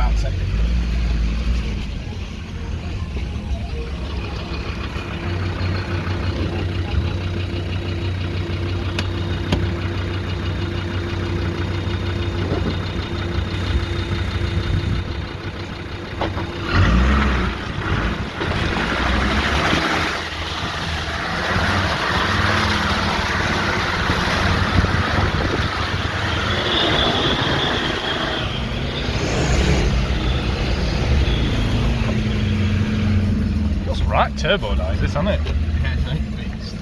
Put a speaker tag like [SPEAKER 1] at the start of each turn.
[SPEAKER 1] about second.
[SPEAKER 2] Right turbo dies this, isn't it?
[SPEAKER 1] Yeah, it's like fixed.